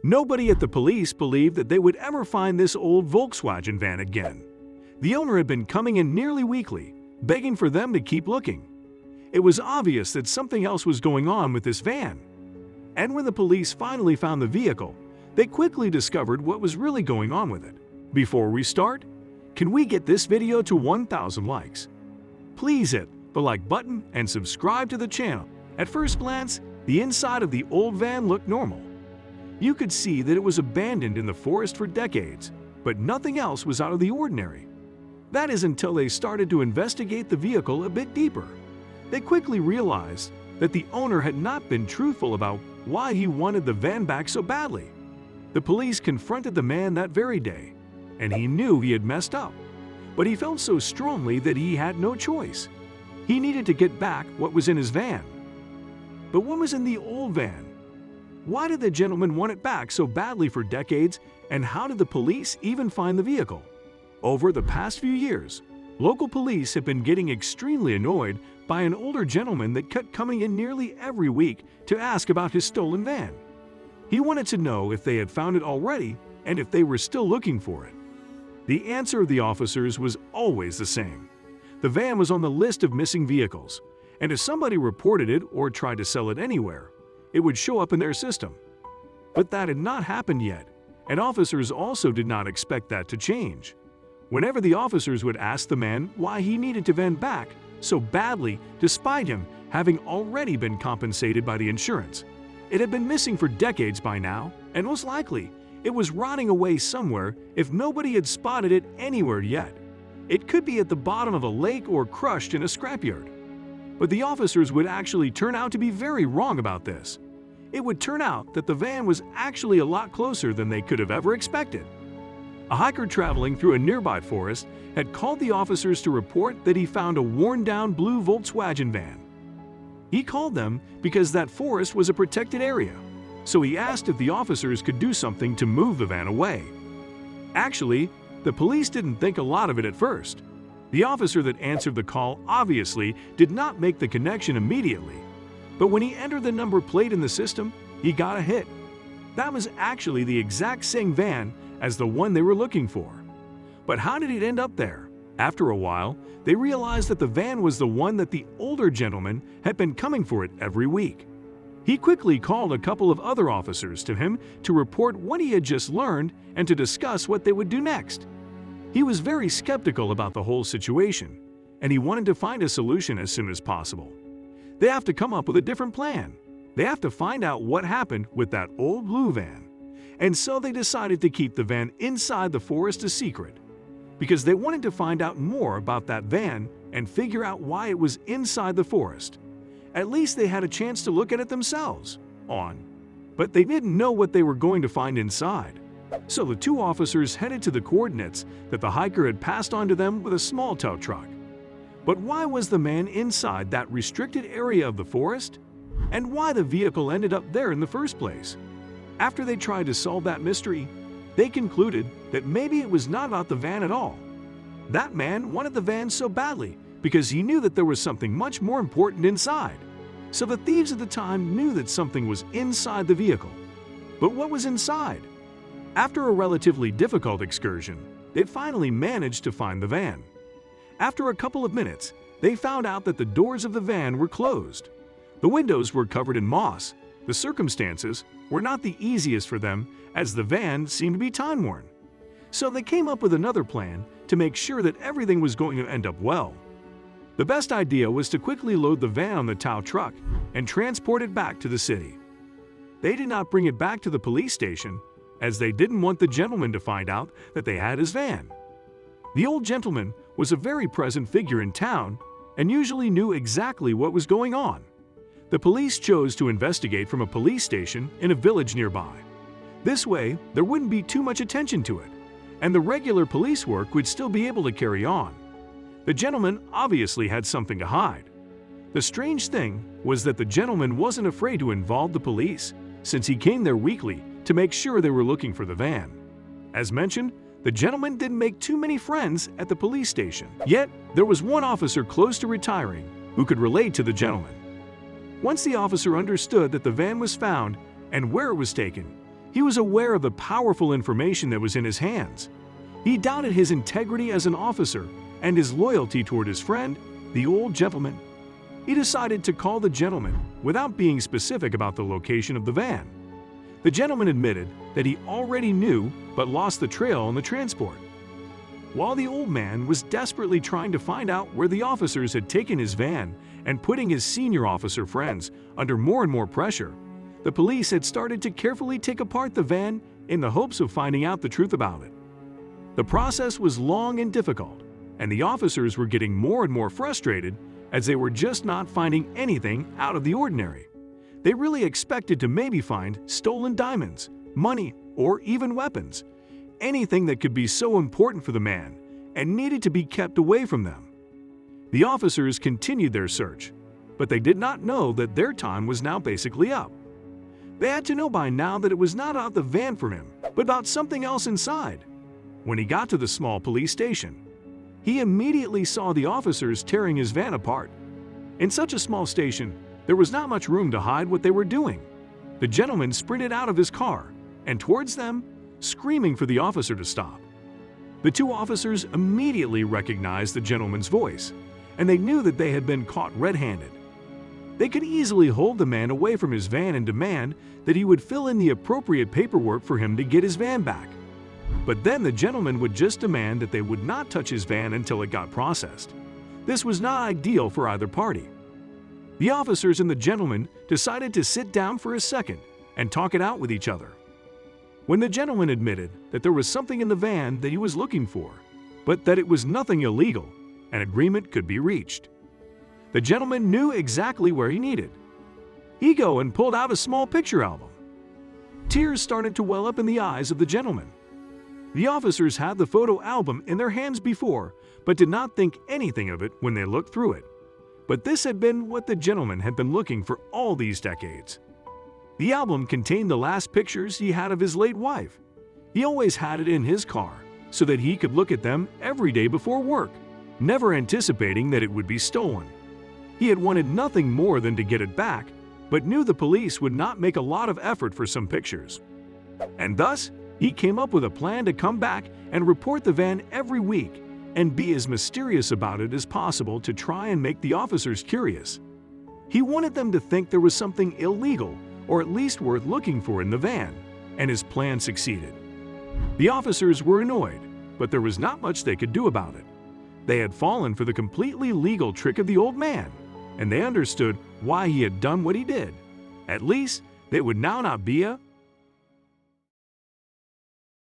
Nobody at the police believed that they would ever find this old Volkswagen van again. The owner had been coming in nearly weekly, begging for them to keep looking. It was obvious that something else was going on with this van. And when the police finally found the vehicle, they quickly discovered what was really going on with it. Before we start, can we get this video to 1,000 likes? Please hit the like button and subscribe to the channel. At first glance, the inside of the old van looked normal. You could see that it was abandoned in the forest for decades, but nothing else was out of the ordinary. That is until they started to investigate the vehicle a bit deeper. They quickly realized that the owner had not been truthful about why he wanted the van back so badly. The police confronted the man that very day, and he knew he had messed up. But he felt so strongly that he had no choice. He needed to get back what was in his van. But what was in the old van? Why did the gentleman want it back so badly for decades, and how did the police even find the vehicle? Over the past few years, local police have been getting extremely annoyed by an older gentleman that kept coming in nearly every week to ask about his stolen van. He wanted to know if they had found it already and if they were still looking for it. The answer of the officers was always the same. The van was on the list of missing vehicles, and if somebody reported it or tried to sell it anywhere, it would show up in their system. But that had not happened yet, and officers also did not expect that to change. Whenever the officers would ask the man why he needed the van back so badly despite him having already been compensated by the insurance, it had been missing for decades by now, and most likely it was rotting away somewhere if nobody had spotted it anywhere yet. It could be at the bottom of a lake or crushed in a scrapyard. But the officers would actually turn out to be very wrong about this. It would turn out that the van was actually a lot closer than they could have ever expected. A hiker traveling through a nearby forest had called the officers to report that he found a worn-down blue Volkswagen van. He called them because that forest was a protected area, so he asked if the officers could do something to move the van away. Actually, the police didn't think a lot of it at first. The officer that answered the call obviously did not make the connection immediately, but when he entered the number plate in the system, he got a hit. That was actually the exact same van as the one they were looking for. But how did it end up there? After a while, they realized that the van was the one that the older gentleman had been coming for it every week. He quickly called a couple of other officers to him to report what he had just learned and to discuss what they would do next. He was very skeptical about the whole situation, and he wanted to find a solution as soon as possible. They have to come up with a different plan. They have to find out what happened with that old blue van. And so they decided to keep the van inside the forest a secret, because they wanted to find out more about that van and figure out why it was inside the forest. At least they had a chance to look at it themselves. But they didn't know what they were going to find inside. So the two officers headed to the coordinates that the hiker had passed on to them with a small tow truck. But why was the man inside that restricted area of the forest? And why the vehicle ended up there in the first place? After they tried to solve that mystery, they concluded that maybe it was not about the van at all. That man wanted the van so badly because he knew that there was something much more important inside. So the thieves at the time knew that something was inside the vehicle. But what was inside? After a relatively difficult excursion, they finally managed to find the van. After a couple of minutes, they found out that the doors of the van were closed. The windows were covered in moss. The circumstances were not the easiest for them, as the van seemed to be time-worn. So they came up with another plan to make sure that everything was going to end up well. The best idea was to quickly load the van on the tow truck and transport it back to the city. They did not bring it back to the police station, as they didn't want the gentleman to find out that they had his van. The old gentleman was a very present figure in town and usually knew exactly what was going on. The police chose to investigate from a police station in a village nearby. This way, there wouldn't be too much attention to it, and the regular police work would still be able to carry on. The gentleman obviously had something to hide. The strange thing was that the gentleman wasn't afraid to involve the police, since he came there weekly to make sure they were looking for the van. As mentioned, the gentleman didn't make too many friends at the police station. Yet, there was one officer close to retiring who could relate to the gentleman. Once the officer understood that the van was found and where it was taken, He was aware of the powerful information that was in his hands. He doubted his integrity as an officer and his loyalty toward his friend, the old gentleman. He decided to call the gentleman without being specific about the location of the van. The gentleman admitted that he already knew but lost the trail on the transport. While the old man was desperately trying to find out where the officers had taken his van and putting his senior officer friends under more and more pressure, the police had started to carefully take apart the van in the hopes of finding out the truth about it. The process was long and difficult, and the officers were getting more and more frustrated as they were just not finding anything out of the ordinary. They really expected to maybe find stolen diamonds, money, or even weapons, anything that could be so important for the man and needed to be kept away from them. The officers continued their search, but they did not know that their time was now basically up. They had to know by now that it was not about the van for him, but about something else inside. When he got to the small police station, he immediately saw the officers tearing his van apart. In such a small station, there was not much room to hide what they were doing. The gentleman sprinted out of his car and towards them, screaming for the officer to stop. The two officers immediately recognized the gentleman's voice, and they knew that they had been caught red-handed. They could easily hold the man away from his van and demand that he would fill in the appropriate paperwork for him to get his van back. But then the gentleman would just demand that they would not touch his van until it got processed. This was not ideal for either party. The officers and the gentleman decided to sit down for a second and talk it out with each other. When the gentleman admitted that there was something in the van that he was looking for, but that it was nothing illegal, an agreement could be reached. The gentleman knew exactly where he needed. He go and pulled out a small picture album. Tears started to well up in the eyes of the gentleman. The officers had the photo album in their hands before, but did not think anything of it when they looked through it. But this had been what the gentleman had been looking for all these decades. The album contained the last pictures he had of his late wife. He always had it in his car so that he could look at them every day before work, never anticipating that it would be stolen. He had wanted nothing more than to get it back, but knew the police would not make a lot of effort for some pictures. And thus, he came up with a plan to come back and report the van every week and be as mysterious about it as possible to try and make the officers curious. He wanted them to think there was something illegal or at least worth looking for in the van, and his plan succeeded. The officers were annoyed, but there was not much they could do about it. They had fallen for the completely legal trick of the old man, and they understood why he had done what he did. At least, it would now not be a